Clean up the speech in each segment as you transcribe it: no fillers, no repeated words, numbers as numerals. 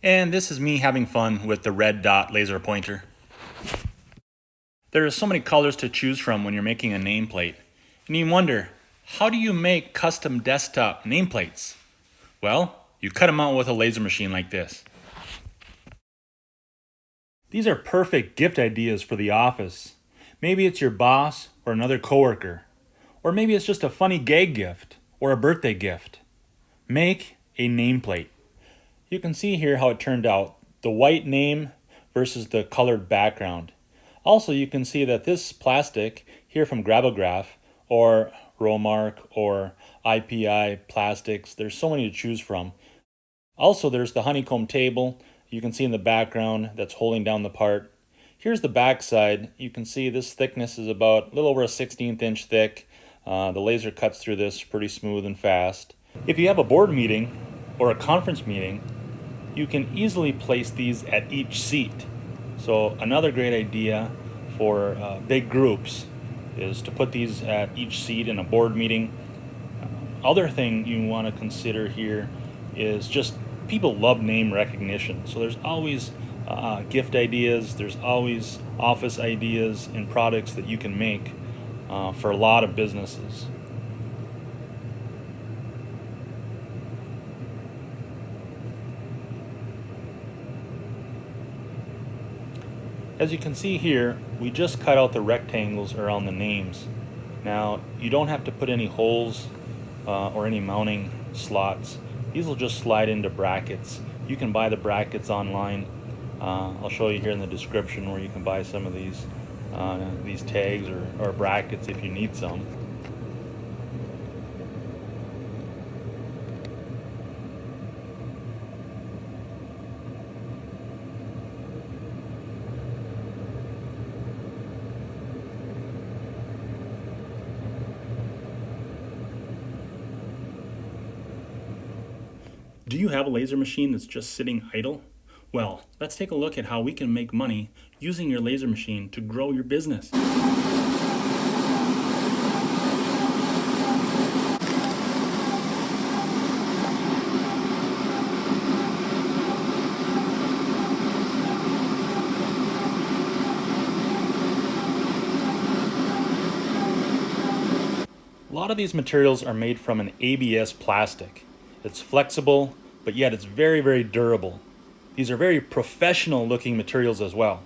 And this is me having fun with the red dot laser pointer. There are so many colors to choose from when you're making a nameplate. And you wonder, how do you make custom desktop nameplates? Well, you cut them out with a laser machine like this. These are perfect gift ideas for the office. Maybe it's your boss or another coworker. Or maybe it's just a funny gag gift or a birthday gift. Make a nameplate. You can see here how it turned out. The white name versus the colored background. Also, you can see that this plastic here from Gravelgraph or Romark or IPI plastics, there's so many to choose from. Also, there's the honeycomb table you can see in the background that's holding down the part. Here's the back side. You can see this thickness is about a little over a 16th inch thick. The laser cuts through this pretty smooth and fast. If you have a board meeting or a conference meeting, you can easily place these at each seat. So another great idea for big groups is to put these at each seat in a board meeting. Other thing you want to consider here is just people love name recognition. So there's always gift ideas, there's always office ideas and products that you can make for a lot of businesses. As you can see here, we just cut out the rectangles around the names. Now, you don't have to put any holes or any mounting slots. These will just slide into brackets. You can buy the brackets online. I'll show you here in the description where you can buy some of these tags or brackets if you need some. Do you have a laser machine that's just sitting idle? Well, let's take a look at how we can make money using your laser machine to grow your business. A lot of these materials are made from an ABS plastic. It's flexible, but yet it's very, very durable. These are very professional looking materials as well.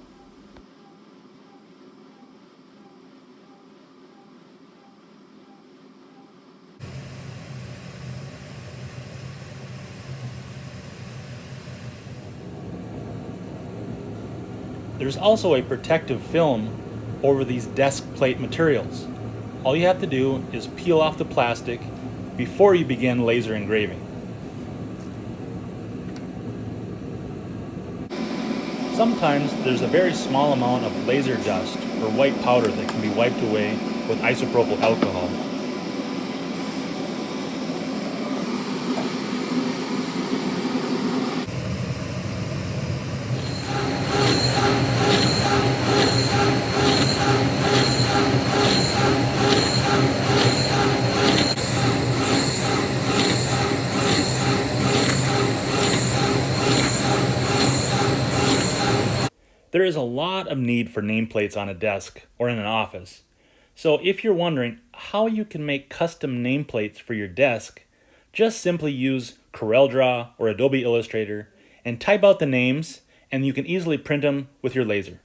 There's also a protective film over these desk plate materials. All you have to do is peel off the plastic before you begin laser engraving. Sometimes there's a very small amount of laser dust or white powder that can be wiped away with isopropyl alcohol. There is a lot of need for nameplates on a desk or in an office. So if you're wondering how you can make custom nameplates for your desk, just simply use CorelDRAW or Adobe Illustrator and type out the names, and you can easily print them with your laser.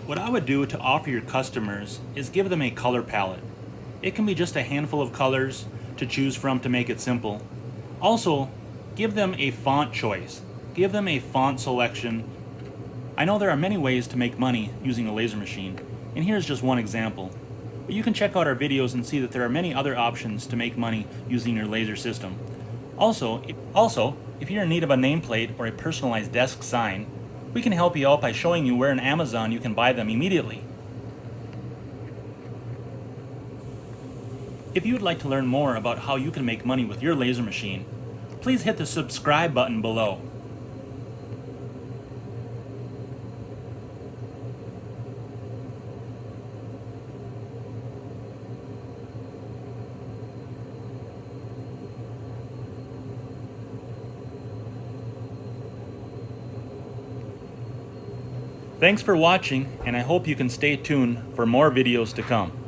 What I would do to offer your customers is give them a color palette. It can be just a handful of colors to choose from to make it simple. Also, give them a font choice. Give them a font selection. I know there are many ways to make money using a laser machine, and here's just one example. But you can check out our videos and see that there are many other options to make money using your laser system. Also, if you're in need of a nameplate or a personalized desk sign, we can help you out by showing you where on Amazon you can buy them immediately. If you would like to learn more about how you can make money with your laser machine, please hit the subscribe button below. Thanks for watching, and I hope you can stay tuned for more videos to come.